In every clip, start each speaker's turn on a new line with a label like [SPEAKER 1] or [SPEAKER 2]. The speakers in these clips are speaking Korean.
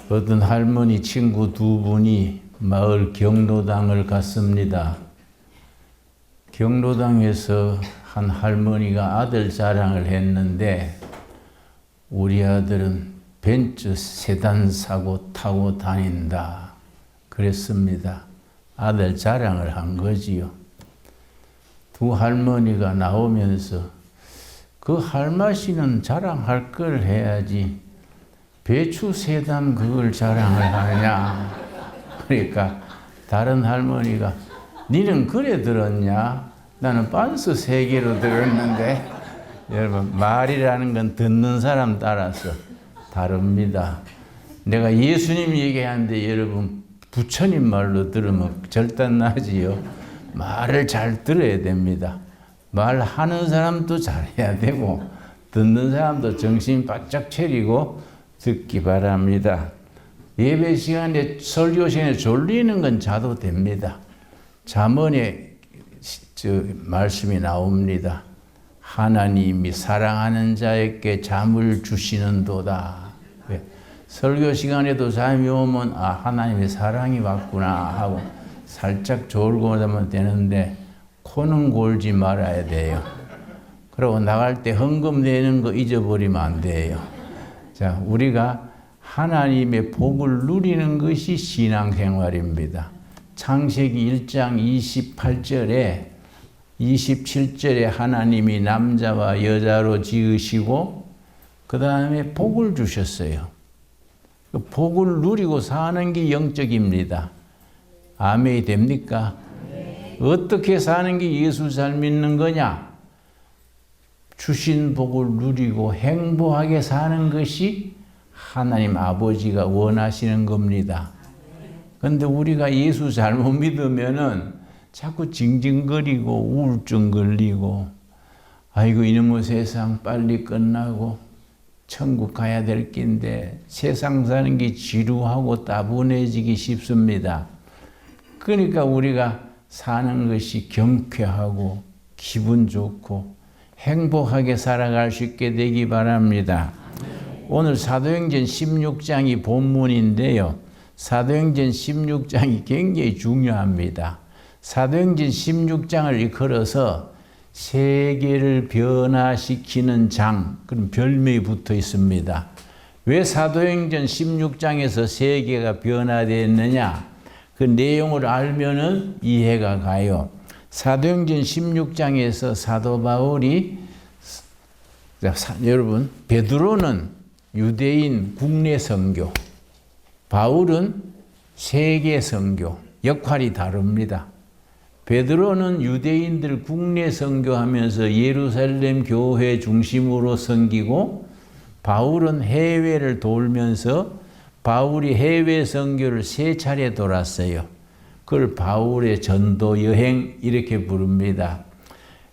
[SPEAKER 1] 어떤 할머니 친구 두 분이 마을 경로당을 갔습니다. 경로당에서 한 할머니가 아들 자랑을 했는데 우리 아들은 벤츠 세단 사고 타고 다닌다 그랬습니다. 아들 자랑을 한 거지요. 두 할머니가 나오면서 그 할머니는 자랑할 걸 해야지 배추 세단 그걸 자랑을 하냐. 그러니까 다른 할머니가 니는 그래 들었냐? 나는 반스 3개로 들었는데. 여러분, 말이라는 건 듣는 사람 따라서 다릅니다. 내가 예수님 얘기하는데 여러분 부처님 말로 들으면 절단나지요. 말을 잘 들어야 됩니다. 말하는 사람도 잘해야 되고 듣는 사람도 정신 바짝 차리고 듣기 바랍니다. 예배 시간에 설교 시간에 졸리는 건 자도 됩니다. 잠언에 말씀이 나옵니다. 하나님이 사랑하는 자에게 잠을 주시는도다. 설교 시간에도 잠이 오면 하나님의 사랑이 왔구나 하고 살짝 졸고 하면 되는데 코는 골지 말아야 돼요. 그리고 나갈 때 헌금 내는 거 잊어버리면 안 돼요. 자, 우리가 하나님의 복을 누리는 것이 신앙생활입니다. 창세기 1장 28절에 27절에 하나님이 남자와 여자로 지으시고 그 다음에 복을 주셨어요. 복을 누리고 사는 게 영적입니다. 아멘이 됩니까? 네. 어떻게 사는 게 예수 잘 믿는 거냐? 주신 복을 누리고 행복하게 사는 것이 하나님 아버지가 원하시는 겁니다. 그런데 우리가 예수 잘못 믿으면은 자꾸 징징거리고 우울증 걸리고 아이고 이놈의 세상 빨리 끝나고 천국 가야 될 낀데 세상 사는 게 지루하고 따분해지기 쉽습니다. 그러니까 우리가 사는 것이 경쾌하고 기분 좋고 행복하게 살아갈 수 있게 되기 바랍니다. 오늘 사도행전 16장이 본문인데요. 사도행전 16장이 굉장히 중요합니다. 사도행전 16장을 일컬어서 세계를 변화시키는 장, 그런 별명이 붙어 있습니다. 왜 사도행전 16장에서 세계가 변화되었느냐? 그 내용을 알면은 이해가 가요. 사도행전 16장에서 사도 바울이 여러분 베드로는 유대인 국내 선교, 바울은 세계 선교, 역할이 다릅니다. 베드로는 유대인들 국내 선교하면서 예루살렘 교회 중심으로 섬기고 바울은 해외를 돌면서 바울이 해외 선교를 3차례 돌았어요. 그걸 바울의 전도 여행 이렇게 부릅니다.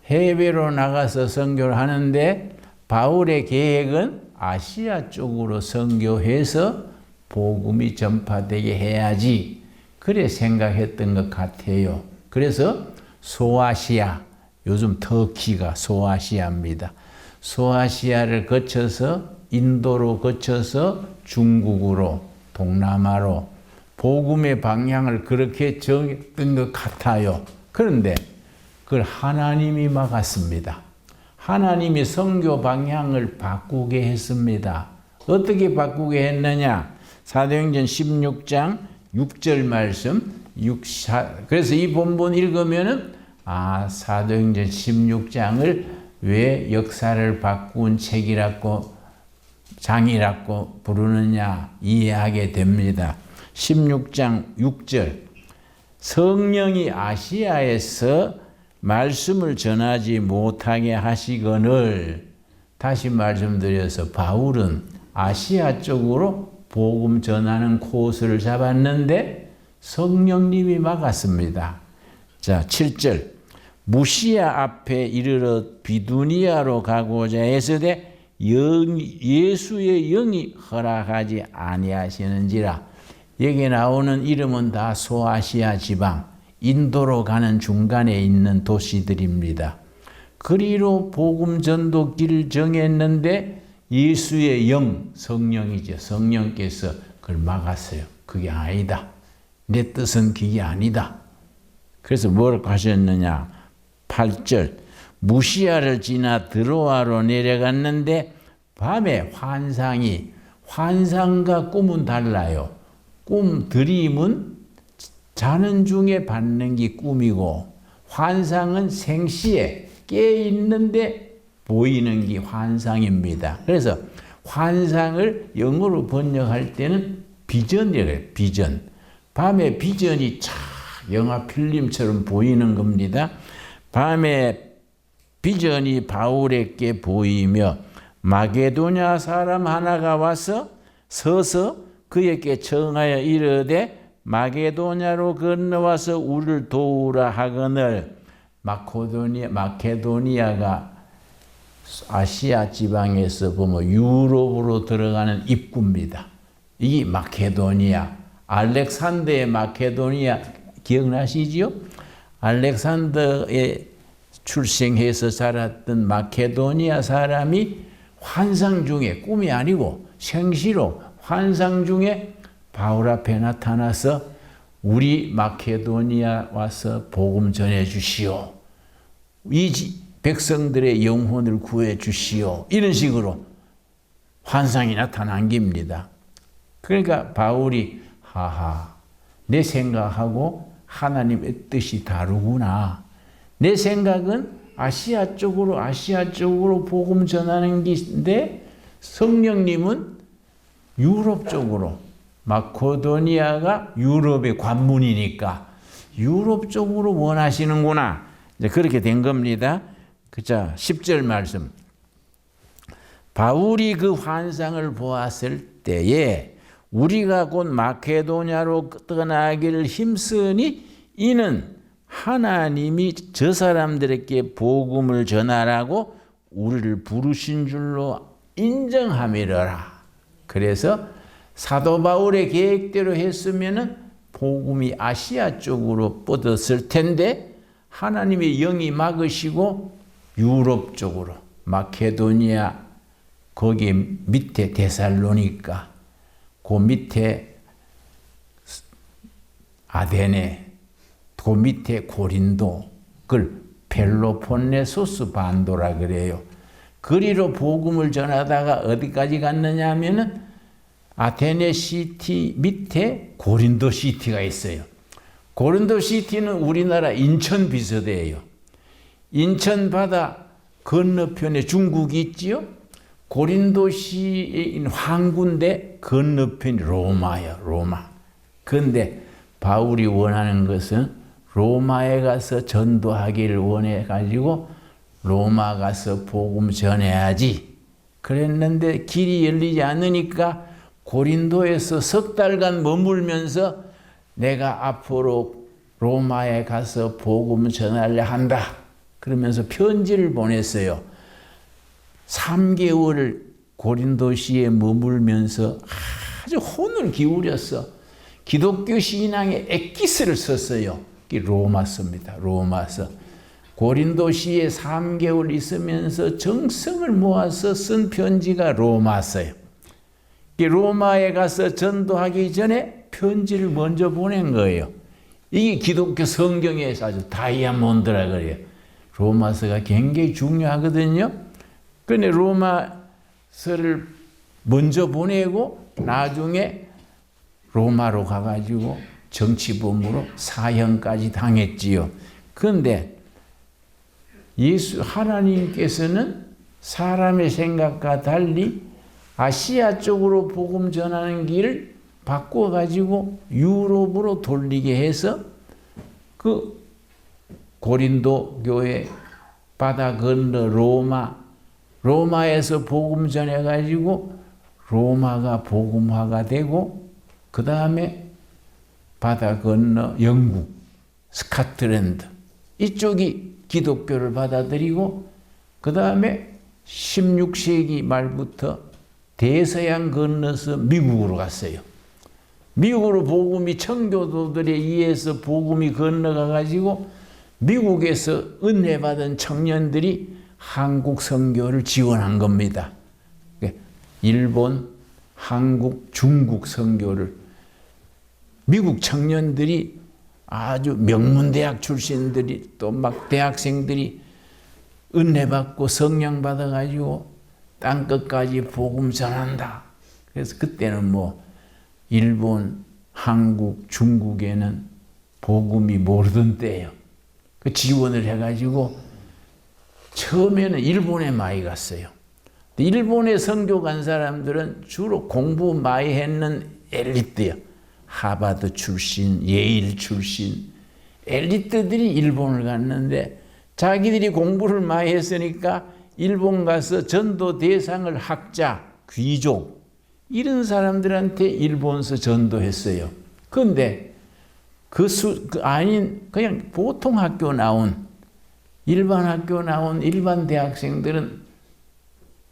[SPEAKER 1] 해외로 나가서 선교를 하는데 바울의 계획은 아시아 쪽으로 선교해서 복음이 전파되게 해야지 그래 생각했던 것 같아요. 그래서 소아시아, 요즘 터키가 소아시아입니다. 소아시아를 거쳐서 인도로 거쳐서 중국으로 동남아로 복음의 방향을 그렇게 정했던 것 같아요. 그런데 그걸 하나님이 막았습니다. 하나님이 선교 방향을 바꾸게 했습니다. 어떻게 바꾸게 했느냐? 사도행전 16장 6절 말씀. 그래서 이 본문 읽으면은 사도행전 16장을 왜 역사를 바꾼 책이라고 장이라고 부르느냐 이해하게 됩니다. 16장 6절 성령이 아시아에서 말씀을 전하지 못하게 하시거늘 다시 말씀드려서 바울은 아시아 쪽으로 복음 전하는 코스를 잡았는데 성령님이 막았습니다. 자, 7절 무시아 앞에 이르러 비두니아로 가고자 했으되 예수의 영이 허락하지 아니하시는지라. 여기 나오는 이름은 다 소아시아 지방, 인도로 가는 중간에 있는 도시들입니다. 그리로 복음 전도 길을 정했는데 예수의 영, 성령이죠. 성령께서 그걸 막았어요. 그게 아니다. 내 뜻은 그게 아니다. 그래서 뭐라고 하셨느냐. 8절 무시아를 지나 드로아로 내려갔는데 밤에 환상과 꿈은 달라요. 드림은 자는 중에 받는 게 꿈이고 환상은 생시에 깨있는데 보이는 게 환상입니다. 그래서 환상을 영어로 번역할 때는 비전이래요. 비전. 밤에 비전이 촥 영화 필름처럼 보이는 겁니다. 밤에 비전이 바울에게 보이며 마게도냐 사람 하나가 와서 서서 그에게 청하여 이르되 마게도냐로 건너와서 우리를 도우라 하거늘. 마케도니아가 아시아 지방에서 보면 유럽으로 들어가는 입구입니다. 이게 마케도니아. 알렉산더의 마케도니아 기억나시지요? 알렉산더에 출생해서 자랐던 마케도니아 사람이 환상 중에, 꿈이 아니고 생시로 환상 중에 바울 앞에 나타나서 우리 마케도니아 와서 복음 전해 주시오. 이 백성들의 영혼을 구해 주시오. 이런 식으로 환상이 나타난 겁니다. 그러니까 바울이 내 생각하고 하나님의 뜻이 다르구나. 내 생각은 아시아 쪽으로 복음 전하는 것인데 성령님은 유럽 쪽으로, 마케도니아가 유럽의 관문이니까 유럽 쪽으로 원하시는구나. 이제 그렇게 된 겁니다. 자, 10절 말씀. 바울이 그 환상을 보았을 때에 우리가 곧 마케도냐로 떠나기를 힘쓰니 이는 하나님이 저 사람들에게 복음을 전하라고 우리를 부르신 줄로 인정함이라. 그래서 사도 바울의 계획대로 했으면은 복음이 아시아 쪽으로 뻗었을 텐데 하나님의 영이 막으시고 유럽 쪽으로, 마케도니아 거기 밑에 데살로니가, 그 밑에 아데네, 그 밑에 고린도, 그걸 펠로폰네소스 반도라 그래요. 그리로 복음을 전하다가 어디까지 갔느냐 하면은 아테네 시티 밑에 고린도 시티가 있어요. 고린도 시티는 우리나라 인천 비슷해요. 인천 바다 건너편에 중국이 있지요. 고린도시인 항구인데 건너편이 로마예요. 로마. 그런데 바울이 원하는 것은 로마에 가서 전도하기를 원해가지고 로마 가서 복음 전해야지. 그랬는데 길이 열리지 않으니까 고린도에서 석 달간 머물면서 내가 앞으로 로마에 가서 복음 전하려 한다. 그러면서 편지를 보냈어요. 3개월을 고린도시에 머물면서 아주 혼을 기울였어. 기독교 신앙에 엑기스를 썼어요. 로마서입니다. 로마서. 고린도시에 3개월 있으면서 정성을 모아서 쓴 편지가 로마서예요. 로마에 가서 전도하기 전에 편지를 먼저 보낸 거예요. 이게 기독교 성경에서 아주 다이아몬드라 그래요. 로마서가 굉장히 중요하거든요. 그런데 로마서를 먼저 보내고 나중에 로마로 가가지고 정치범으로 사형까지 당했지요. 그런데 하나님께서는 사람의 생각과 달리 아시아 쪽으로 복음 전하는 길을 바꿔가지고 유럽으로 돌리게 해서 그 고린도 교회 바다 건너 로마에서 복음 전해가지고 로마가 복음화가 되고 그 다음에 바다 건너 영국, 스코틀랜드 이쪽이 기독교를 받아들이고 그 다음에 16세기 말부터 대서양 건너서 미국으로 갔어요. 미국으로 복음이 청교도들에 의해서 복음이 건너가 가지고 미국에서 은혜 받은 청년들이 한국 선교를 지원한 겁니다. 일본, 한국, 중국 선교를 미국 청년들이 아주 명문대학 출신들이 또 막 대학생들이 은혜 받고 성령 받아가지고 땅끝까지 복음 전한다. 그래서 그때는 뭐 일본, 한국, 중국에는 복음이 모르던 때예요. 그 지원을 해가지고 처음에는 일본에 많이 갔어요. 일본에 선교 간 사람들은 주로 공부 많이 했는 엘리트예요. 하버드 출신, 예일 출신 엘리트들이 일본을 갔는데 자기들이 공부를 많이 했으니까 일본 가서 전도 대상을 학자, 귀족 이런 사람들한테 일본서 전도했어요. 그런데 아닌 그냥 보통 학교 나온 일반 학교 나온 일반 대학생들은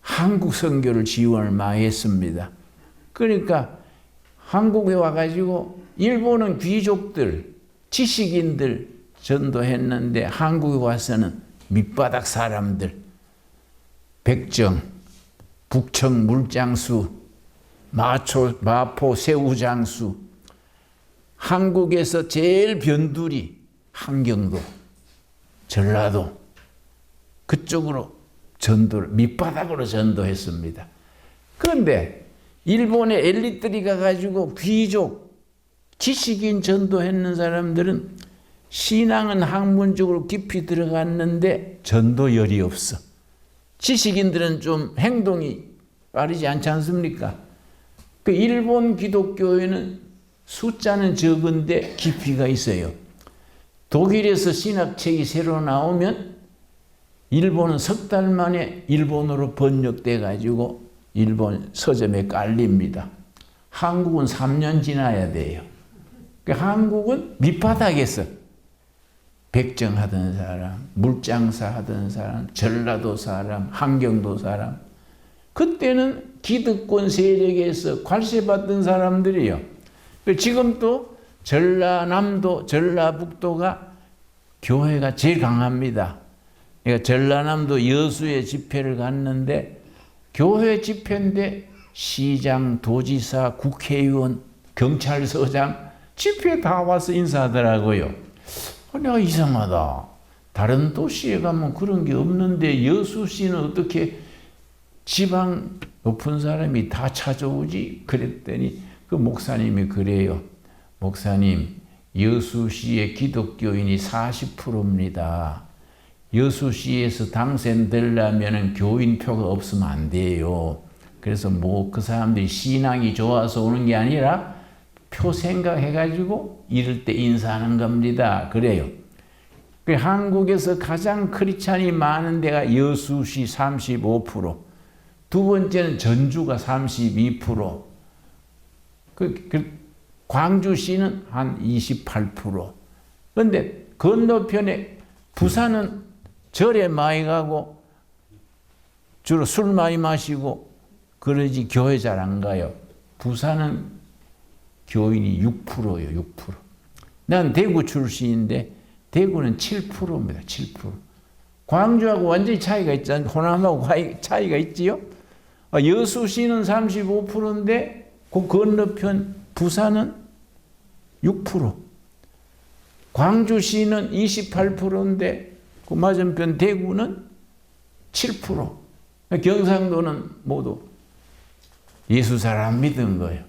[SPEAKER 1] 한국 선교를 지원을 많이 했습니다. 그러니까 한국에 와가지고 일본은 귀족들, 지식인들 전도했는데 한국에 와서는 밑바닥 사람들, 백정, 북청 물장수, 마포 새우장수, 한국에서 제일 변두리 함경도, 전라도 그쪽으로 전도를 밑바닥으로 전도했습니다. 그런데 일본의 엘리트들이 가가지고 귀족, 지식인 전도했는 사람들은 신앙은 학문적으로 깊이 들어갔는데 전도열이 없어. 지식인들은 좀 행동이 빠르지 않지 않습니까? 그 일본 기독교회는 숫자는 적은데 깊이가 있어요. 독일에서 신학책이 새로 나오면 일본은 석 달 만에 일본어로 번역돼 가지고 일본 서점에 깔립니다. 한국은 3년 지나야 돼요. 한국은 밑바닥에서 백정하던 사람, 물장사 하던 사람, 전라도 사람, 함경도 사람 그때는 기득권 세력에서 관세받던 사람들이에요. 지금 또 전라남도, 전라북도가 교회가 제일 강합니다. 그러니까 전라남도 여수에 집회를 갔는데 교회 집회인데 시장, 도지사, 국회의원, 경찰서장 집회에 다 와서 인사하더라고요. 내가 이상하다. 다른 도시에 가면 그런 게 없는데 여수시는 어떻게 지방 높은 사람이 다 찾아오지? 그랬더니 그 목사님이 그래요. 목사님, 여수시의 기독교인이 40%입니다. 여수시에서 당선되려면 교인표가 없으면 안 돼요. 그래서 뭐 그 사람들이 신앙이 좋아서 오는 게 아니라 표 생각해가지고 이럴 때 인사하는 겁니다. 그래요. 한국에서 가장 크리스찬이 많은 데가 여수시 35%, 두 번째는 전주가 32%, 광주시는 한 28%. 그런데 건너편에 부산은 절에 많이 가고 주로 술 많이 마시고 그러지 교회 잘 안 가요. 부산은 교인이 6%예요. 6%. 난 대구 출신인데 대구는 7%입니다. 7%. 광주하고 완전히 차이가 있잖아요. 호남하고 차이가 있지요. 여수시는 35%인데 그 건너편 부산은 6%. 광주시는 28%인데 그 맞은편 대구는 7%. 경상도는 모두 예수 사람 믿은 거예요.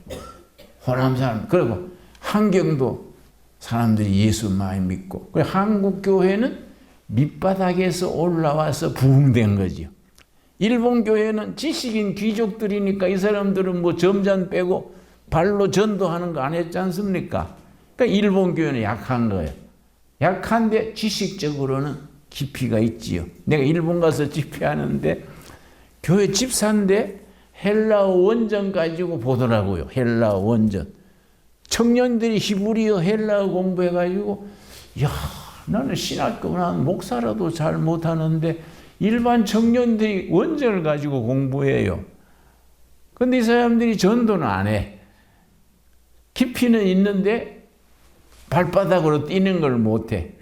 [SPEAKER 1] 호남 사람. 그리고 함경도 사람들이 예수 많이 믿고. 한국 교회는 밑바닥에서 올라와서 부흥된 거죠. 일본 교회는 지식인 귀족들이니까 이 사람들은 뭐 점잔 빼고 발로 전도하는 거 안 했지 않습니까? 그러니까 일본 교회는 약한 거예요. 약한데 지식적으로는 깊이가 있지요. 내가 일본 가서 집회하는데 교회 집사인데 헬라어 원전 가지고 보더라고요. 헬라어 원전. 청년들이 히브리어 헬라어 공부해가지고 야, 나는 신학교 난 목사라도 잘 못하는데 일반 청년들이 원전을 가지고 공부해요. 근데 이 사람들이 전도는 안 해. 깊이는 있는데 발바닥으로 뛰는 걸 못해.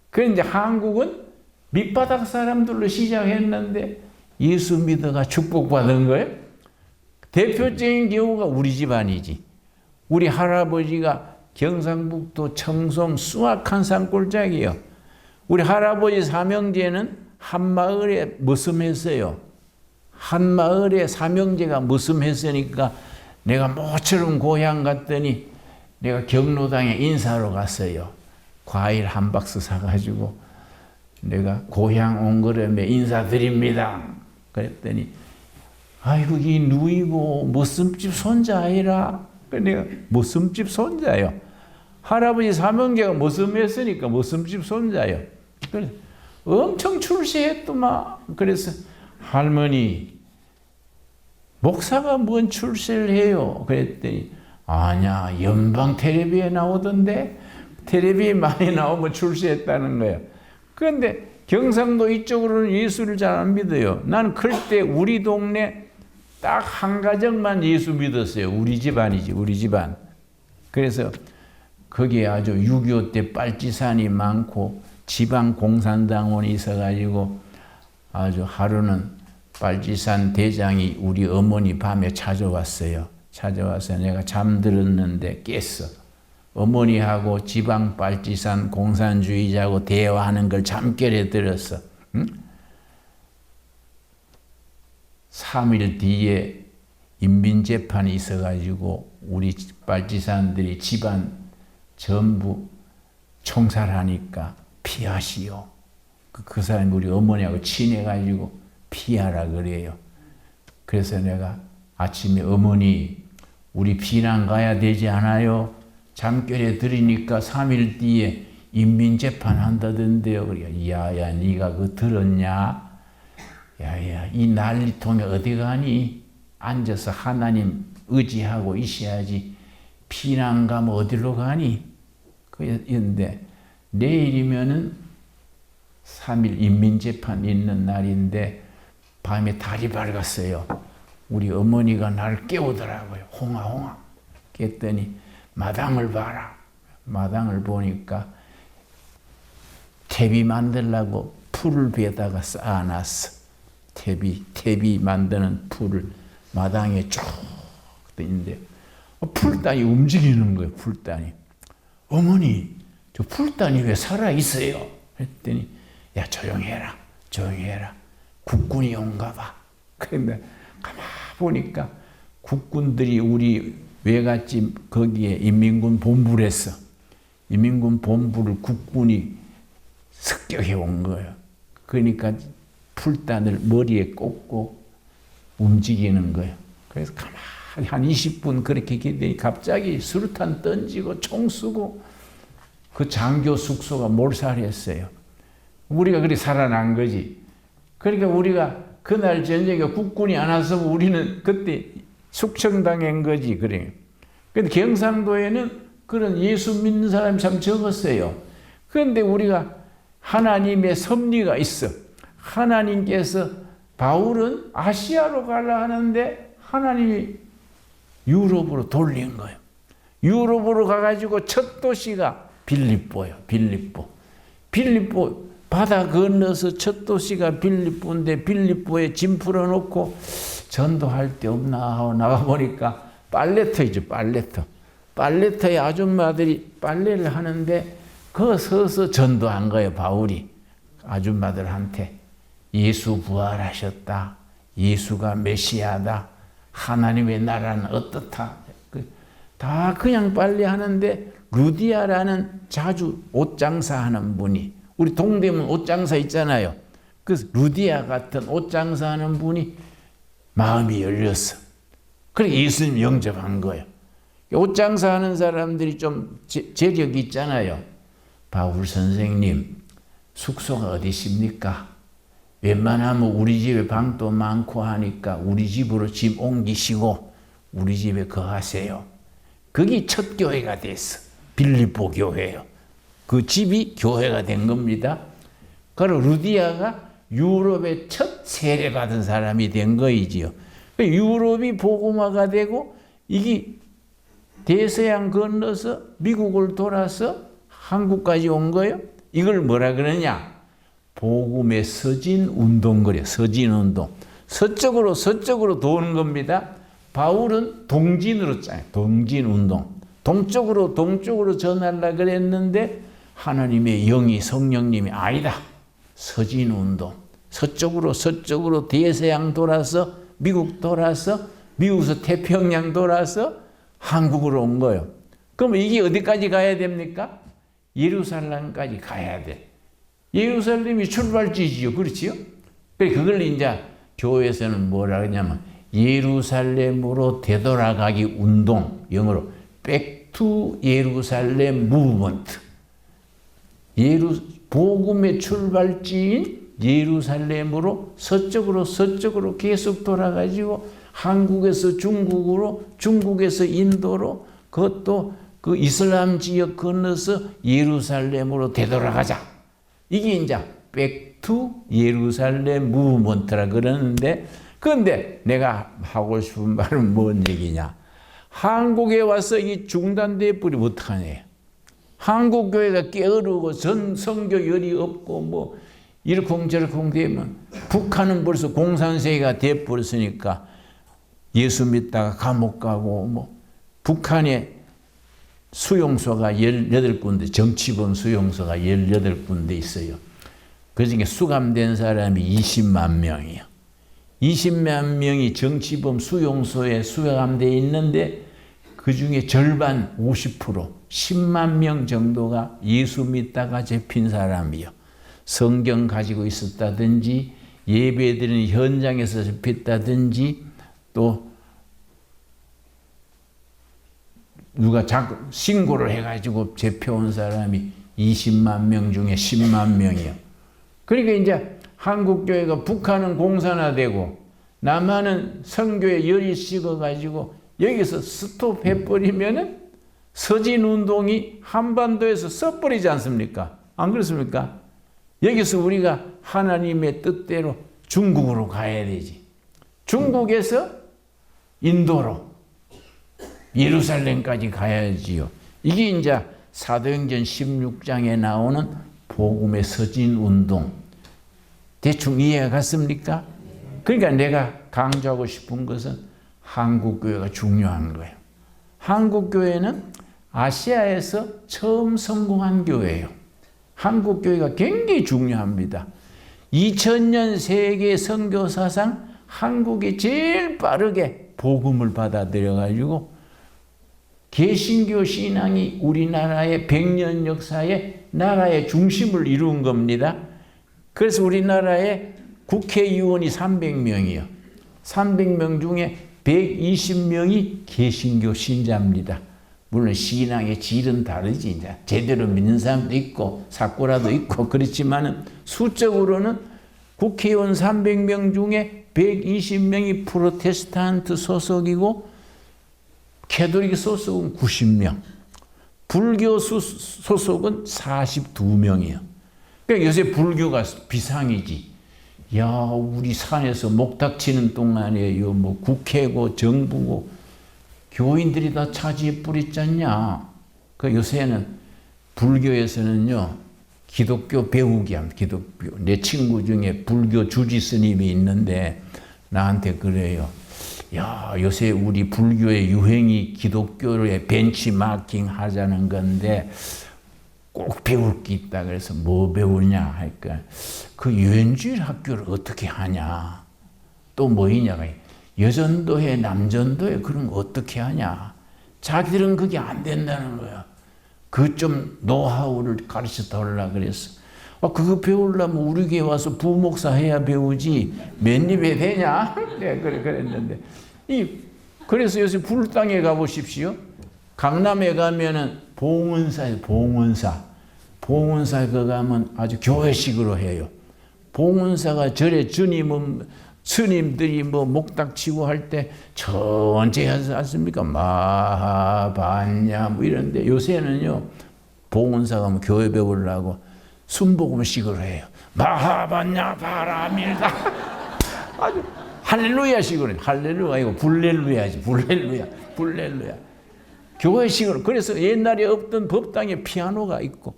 [SPEAKER 1] 그런데 한국은 밑바닥 사람들로 시작했는데 예수 믿어가 축복받은 거예요. 대표적인 경우가 우리 집안이지. 우리 할아버지가 경상북도 청송 수악한 산골짜기요. 우리 할아버지 삼형제는 한 마을에 머슴했어요. 한 마을에 삼형제가 머슴했으니까 내가 모처럼 고향 갔더니 내가 경로당에 인사로 갔어요. 과일 한 박스 사가지고 내가 고향 온 거라며 인사드립니다. 그랬더니 아이고 이 누이고 머슴집 손자 아니라. 내가 머슴집 손자요. 할아버지 삼형제가 머슴했으니까 머슴집 손자요. 그래서 엄청 출세했더만. 그래서 할머니 목사가 뭔 출세를 해요? 그랬더니 아니야 연방 텔레비에 나오던데 텔레비에 많이 나오면 출세했다는 거예요. 그런데 경상도 이쪽으로는 예수를 잘 안 믿어요. 나는 클 때 우리 동네 딱 한 가정만 예수 믿었어요. 우리 집안이지, 우리 집안. 그래서 거기에 아주 6.25 때 빨치산이 많고 지방 공산당원이 있어가지고 아주 하루는 빨치산 대장이 우리 어머니 밤에 찾아왔어요. 찾아와서 내가 잠들었는데 깼어. 어머니하고 지방 빨치산 공산주의자하고 대화하는 걸 잠결에 들었어. 응? 3일 뒤에 인민재판이 있어가지고 우리 빨치산들이 집안 전부 총살하니까 피하시오. 그 사람이 우리 어머니하고 친해가지고 피하라 그래요. 그래서 내가 아침에 어머니 우리 피난 가야 되지 않아요? 잠결에 들으니까 3일 뒤에 인민재판 한다던데요. 그래 야야 네가 그거 들었냐? 야야 이 난리통에 어디 가니? 앉아서 하나님 의지하고 있어야지. 피난 가면 어디로 가니? 그랬는데 내일이면은 3일 인민재판 있는 날인데 밤에 달이 밝았어요. 우리 어머니가 나를 깨우더라고요. 홍아. 그랬더니 마당을 봐라. 마당을 보니까 퇴비 만들려고 풀을 위에다가 쌓아놨어. 퇴비 만드는 풀을 마당에 쭉 있는데 풀단이 움직이는 거예요. 풀단이. 어머니 저 풀단이 왜 살아있어요? 그랬더니 야 조용해라. 국군이 온가 봐. 그런데 가만 보니까 국군들이 우리 외갓집 거기에 인민군 본부를 했어. 인민군 본부를 국군이 습격해 온 거예요. 그러니까 풀단을 머리에 꽂고 움직이는 거예요. 그래서 가만히 한 20분 그렇게 기다리니 갑자기 수류탄 던지고 총 쏘고 그 장교 숙소가 몰살했어요. 우리가 그렇게 살아난 거지. 그러니까 우리가 그날 저녁에 국군이 안 와서 우리는 그때 숙청당한 거지. 그래. 근데 경상도에는 그런 예수 믿는 사람이 참 적었어요. 그런데 우리가 하나님의 섭리가 있어. 하나님께서 바울은 아시아로 가려 하는데 하나님이 유럽으로 돌린 거예요. 유럽으로 가가지고 첫 도시가 빌립보예요. 빌립보 바다 건너서 첫 도시가 빌립보인데 빌립보에 짐 풀어놓고 전도할 데 없나 하고 나가보니까 빨래터이죠. 빨래터에 아줌마들이 빨래를 하는데 그 서서 전도한 거예요. 바울이 아줌마들한테 예수 부활하셨다. 예수가 메시아다. 하나님의 나라는 어떻다. 다 그냥 빨래하는데 루디아라는 자주 옷 장사하는 분이 우리 동대문 옷 장사 있잖아요. 그 루디아 같은 옷 장사하는 분이 마음이 열렸어. 그래 예수님 영접한 거예요. 옷 장사하는 사람들이 좀 재력이 있잖아요. 바울 선생님 숙소가 어디십니까? 웬만하면 우리 집에 방도 많고 하니까 우리 집으로 짐 옮기시고 우리 집에 거하세요. 그게 첫 교회가 됐어. 빌립보 교회예요. 그 집이 교회가 된 겁니다. 그리고 루디아가 유럽의 첫 세례받은 사람이 된 거이지요. 유럽이 복음화가 되고 이게 대서양 건너서 미국을 돌아서 한국까지 온 거예요. 이걸 뭐라 그러냐? 복음의 서진 운동 그래요. 서진 운동. 서쪽으로 도는 겁니다. 바울은 동진으로 짜요. 동진 운동. 동쪽으로 전하려고 그랬는데 하나님의 영이 성령님이 아니다. 서진 운동. 서쪽으로 대서양 돌아서 미국 돌아서 미국에서 태평양 돌아서 한국으로 온 거예요. 그럼 이게 어디까지 가야 됩니까? 예루살렘까지 가야 돼. 예루살렘이 출발지지요. 그렇지요? 그걸 이제 교회에서는 뭐라 하냐면 예루살렘으로 되돌아가기 운동, 영어로 Back to Jerusalem Movement. 복음의 출발지인 예루살렘으로 서쪽으로 계속 돌아가지고 한국에서 중국으로, 중국에서 인도로, 그것도 그 이슬람 지역 건너서 예루살렘으로 되돌아가자. 이게 이제 Back to Jerusalem Movement라 그러는데, 그런데 내가 하고 싶은 말은 뭔 얘기냐? 한국에 와서 이 중단돼 버리면 어떡하냐? 한국 교회가 게으르고 선교열이 없고 뭐 이러쿵저러쿵 되면 북한은 벌써 공산세계가 돼 버렸으니까 예수 믿다가 감옥 가고 뭐 북한에 수용소가 18군데, 정치범 수용소가 18군데 있어요. 그중에 수감된 사람이 20만 명이에요. 20만 명이 정치범 수용소에 수감되어 있는데 그중에 절반 50%, 10만 명 정도가 예수 믿다가 잡힌 사람이요. 성경 가지고 있었다든지 예배드리는 현장에서 잡혔다든지 또 누가 신고를 해가지고 잡혀온 사람이 20만 명 중에 10만 명이요. 그러니까 이제 한국교회가 북한은 공산화되고 남한은 선교에 열이 식어가지고 여기서 스톱해버리면은 서진운동이 한반도에서 써버리지 않습니까? 안 그렇습니까? 여기서 우리가 하나님의 뜻대로 중국으로 가야 되지. 중국에서 인도로 예루살렘까지 가야지요. 이게 이제 사도행전 16장에 나오는 복음의 서진운동. 대충 이해가 갔습니까? 그러니까 내가 강조하고 싶은 것은 한국교회가 중요한 거예요. 한국교회는 아시아에서 처음 성공한 교회예요. 한국교회가 굉장히 중요합니다. 2000년 세계 선교사상 한국이 제일 빠르게 복음을 받아들여가지고 개신교 신앙이 우리나라의 100년 역사에 나라의 중심을 이룬 겁니다. 그래서 우리나라에 국회의원이 300명이요. 300명 중에 120명이 개신교 신자입니다. 물론 신앙의 질은 다르지. 이제 제대로 믿는 사람도 있고 사꾸라도 있고 그렇지만은 수적으로는 국회의원 300명 중에 120명이 프로테스탄트 소속이고 캐톨릭 소속은 90명, 불교 소속은 42명이에요. 그러니까 요새 불교가 비상이지. 야, 우리 산에서 목탁 치는 동안에요. 뭐 국회고 정부고 교인들이 다 차지해 버렸잖냐. 그 요새는 불교에서는요, 기독교 배우기 합니다. 기독교. 내 친구 중에 불교 주지 스님이 있는데 나한테 그래요. 야, 요새 우리 불교의 유행이 기독교의 벤치마킹 하자는 건데 꼭 배울 게 있다. 그래서 뭐 배우냐 하니까 그 유엔주의 학교를 어떻게 하냐. 또 뭐이냐가 여전도회 남전도회 그런 거 어떻게 하냐. 자기들은 그게 안 된다는 거야. 그 좀 노하우를 가르쳐 달라 그랬어. 그거 배우려면 우리 교회 와서 부목사 해야 배우지 맨입에 되냐? 네, 그랬는데. 그래서 요새 불당에 가보십시오. 강남에 가면은 봉은사예요, 봉은사. 봉은사에 가면 아주 교회식으로 해요. 봉은사가 절에 스님들이 뭐 목탁 치고 할 때 천천히 하지 않습니까? 마하반야 뭐 이런데 요새는요, 봉은사 가면 교회 배우려고 순복음식으로 해요. 마하반야 바라밀다. 아주 할렐루야식으로 해요. 할렐루야 이거 불렐루야지. 불렐루야. 교회식으로. 그래서 옛날에 없던 법당에 피아노가 있고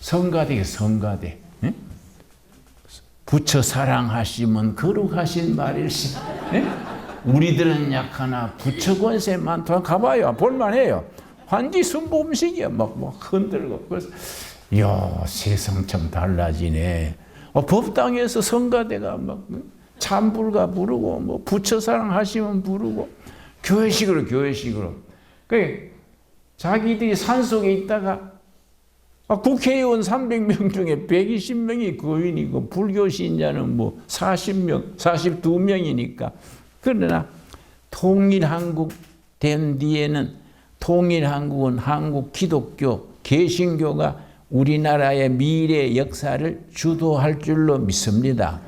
[SPEAKER 1] 성가대. 네? 부처 사랑하시면 거룩하신 말일시. 네? 우리들은 약하나 부처 권세 많다. 가봐요. 볼만해요. 환지 순보음식이야. 막 흔들고. 그래서 이야, 세상 참 달라지네. 법당에서 성가대가 막 찬불가 부르고 뭐 부처 사랑하시면 부르고 교회식으로. 그 자기들이 산속에 있다가 국회의원 300명 중에 120명이 거인이고 불교 신자는 뭐 40명, 42명이니까. 그러나 통일한국 된 뒤에는 통일한국은 한국 기독교, 개신교가 우리나라의 미래 역사를 주도할 줄로 믿습니다.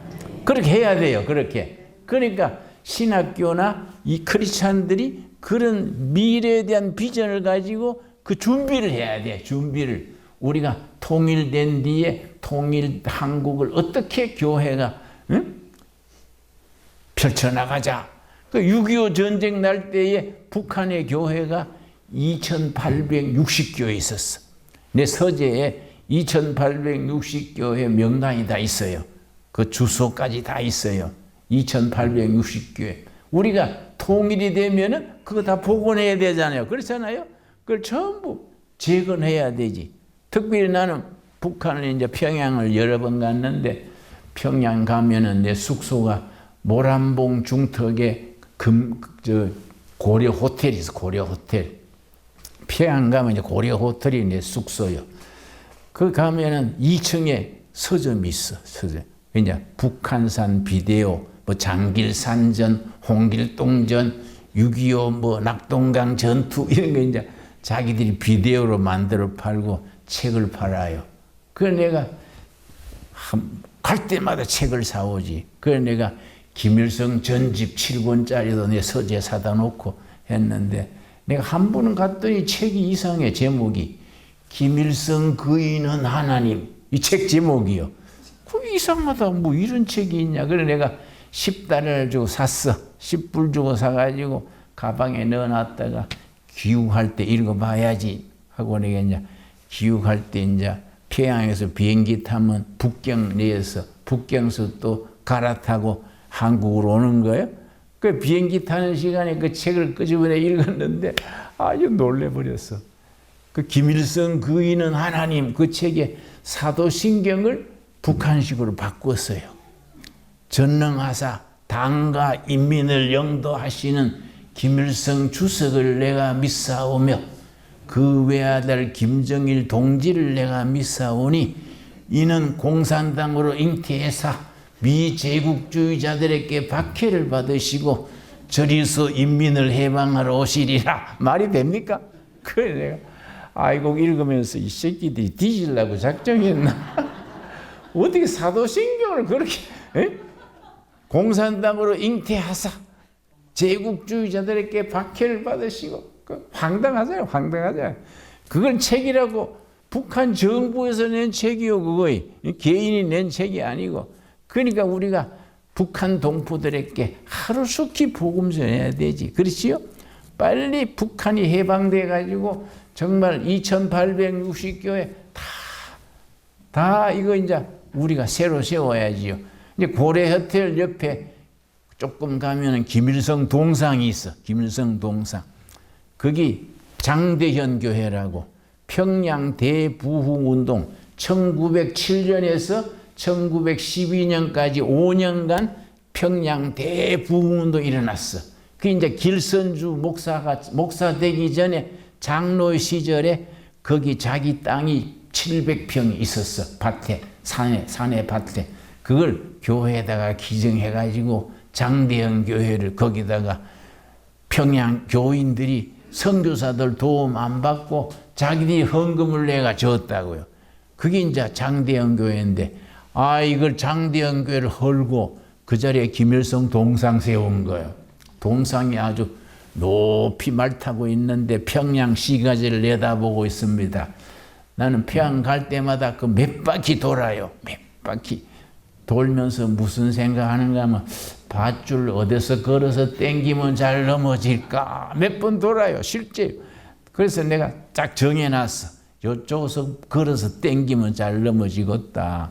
[SPEAKER 1] 그렇게 해야 돼요. 그렇게. 그러니까 신학교나 이 크리스찬들이 그런 미래에 대한 비전을 가지고 그 준비를 해야 돼. 준비를. 우리가 통일된 뒤에 통일 한국을 어떻게 교회가 펼쳐나가자. 그 6.25 전쟁 날 때에 북한의 교회가 2860교회 있었어. 내 서재에 2860교회 명단이 다 있어요. 그 주소까지 다 있어요. 2860교회. 우리가 통일이 되면은 그거 다 복원해야 되잖아요. 그렇잖아요. 그걸 전부 재건해야 되지. 특별히 나는 북한을 이제 평양을 여러 번 갔는데 평양 가면은 내 숙소가 모란봉 중턱에 고려 호텔이 있어. 고려 호텔. 평양 가면 이제 고려 호텔이 내 숙소요. 그 가면은 2층에 서점이 있어. 서점. 이제 북한산 비데오, 뭐 장길산전, 홍길동전, 6.25 뭐 낙동강 전투 이런 거 이제 자기들이 비데오로 만들어 팔고 책을 팔아요. 그래서 내가 갈 때마다 책을 사오지. 그래서 내가 김일성 전집 7권짜리도 내 서재에 사다 놓고 했는데 내가 한 번은 갔더니 책이 이상해. 제목이 김일성 거인은 하나님. 이 책 제목이요. 그 이상하다. 뭐 이런 책이 있냐. 그래서 내가 10달러를 주고 샀어. 10불 주고 사가지고 가방에 넣어놨다가 귀국할 때 읽어봐야지 하고 내가 이제 귀국할 때 이제 평양에서 비행기 타면 북경 내에서 북경에서 또 갈아타고 한국으로 오는 거예요. 그 비행기 타는 시간에 그 책을 끄집어내 읽었는데 아주 놀래버렸어. 그 김일성 거인은 하나님 그 책에 사도신경을 북한식으로 바꿨어요. 전능하사 당과 인민을 영도하시는 김일성 주석을 내가 믿사오며 그 외아들 김정일 동지를 내가 믿사오니 이는 공산당으로 잉태해서 미제국주의자들에게 박해를 받으시고 저리서 인민을 해방하러 오시리라. 말이 됩니까? 그래 내가 아이고 읽으면서 이 새끼들이 뒤질라고 작정했나? 어떻게 사도신경을 그렇게 공산당으로 잉태하사 제국주의자들에게 박해를 받으시고 황당하잖아요. 황당하잖아요. 그건 책이라고 북한 정부에서 낸 책이요. 그거 개인이 낸 책이 아니고. 그러니까 우리가 북한 동포들에게 하루속히 복음 전해야 되지. 그렇지요? 빨리 북한이 해방돼 가지고 정말 2860교회 다 이거 이제 우리가 새로 세워야지요. 이제 고래 호텔 옆에 조금 가면은 김일성 동상이 있어. 김일성 동상. 거기 장대현 교회라고 평양 대부흥운동 1907년에서 1912년까지 5년간 평양 대부흥운동이 일어났어. 그 이제 길선주 목사 되기 전에 장로 시절에 거기 자기 땅이 700평이 있었어. 밭에, 산에 밭에. 그걸 교회에다가 기증해가지고 장대현 교회를 거기다가 평양 교인들이 선교사들 도움 안 받고 자기들이 헌금을 내가 줬다고요. 그게 이제 장대현 교회인데, 이걸 장대현 교회를 헐고 그 자리에 김일성 동상 세운 거예요. 동상이 아주 높이 말타고 있는데 평양 시가지를 내다보고 있습니다. 나는 평양 갈 때마다 그 몇 바퀴 돌아요. 몇 바퀴 돌면서 무슨 생각하는가 하면 밧줄 어디서 걸어서 땡기면 잘 넘어질까 몇 번 돌아요. 실제. 그래서 내가 딱 정해놨어. 이쪽에서 걸어서 땡기면 잘 넘어지겠다.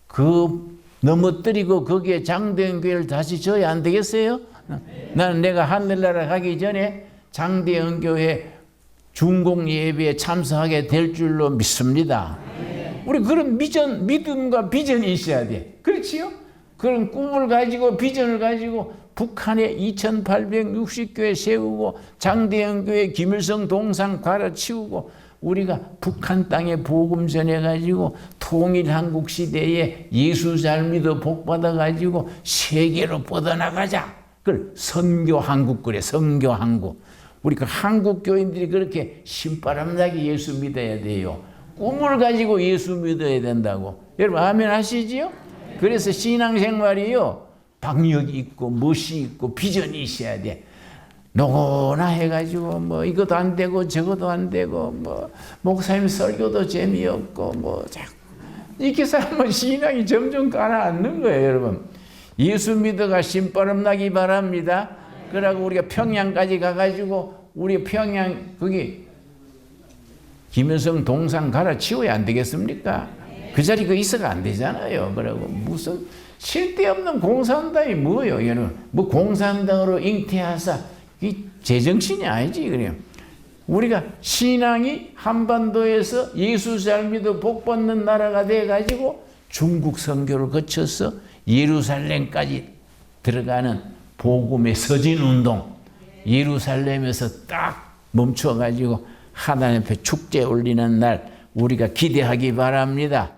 [SPEAKER 1] 그 넘어뜨리고 거기에 장대현 교회를 다시 져야 안 되겠어요? 나는 내가 하늘나라 가기 전에 장대현 교회 중공 예배에 참석하게 될 줄로 믿습니다. 우리 그런 믿음과 비전이 있어야 돼. 그렇지요? 그런 꿈을 가지고 비전을 가지고 북한에 2860교회 세우고 장대현 교회 김일성 동상 갈아치우고 우리가 북한 땅에 복음 전해가지고 통일 한국 시대에 예수 잘 믿어 복 받아가지고 세계로 뻗어나가자. 그걸 선교 한국 그래. 선교 한국. 우리 그 한국 교인들이 그렇게 신바람나게 예수 믿어야 돼요. 꿈을 가지고 예수 믿어야 된다고. 여러분 아멘 하시지요? 그래서 신앙생활이요. 박력이 있고 멋이 있고 비전이 있어야 돼. 노고나 해가지고 뭐 이것도 안 되고 저것도 안 되고 뭐 목사님 설교도 재미없고 뭐 자꾸 이렇게 살면 신앙이 점점 가라앉는 거예요, 여러분. 예수 믿어가 신바람 나기 바랍니다. 그러고 우리가 평양까지 가가지고 우리 평양 거기 김일성 동상 갈아치워야 안 되겠습니까? 그 자리 그 있어가 안 되잖아요. 그러고 무슨 쓸데없는 공산당이 뭐예요, 여러분? 뭐 공산당으로 잉태하사 이 제정신이 아니지 그래요. 우리가 신앙이 한반도에서 예수 잘 믿어 복 받는 나라가 돼 가지고 중국 선교를 거쳐서 예루살렘까지 들어가는 복음의 서진 운동, 예루살렘에서 딱 멈춰 가지고 하나님 앞에 축제 올리는 날 우리가 기대하기 바랍니다.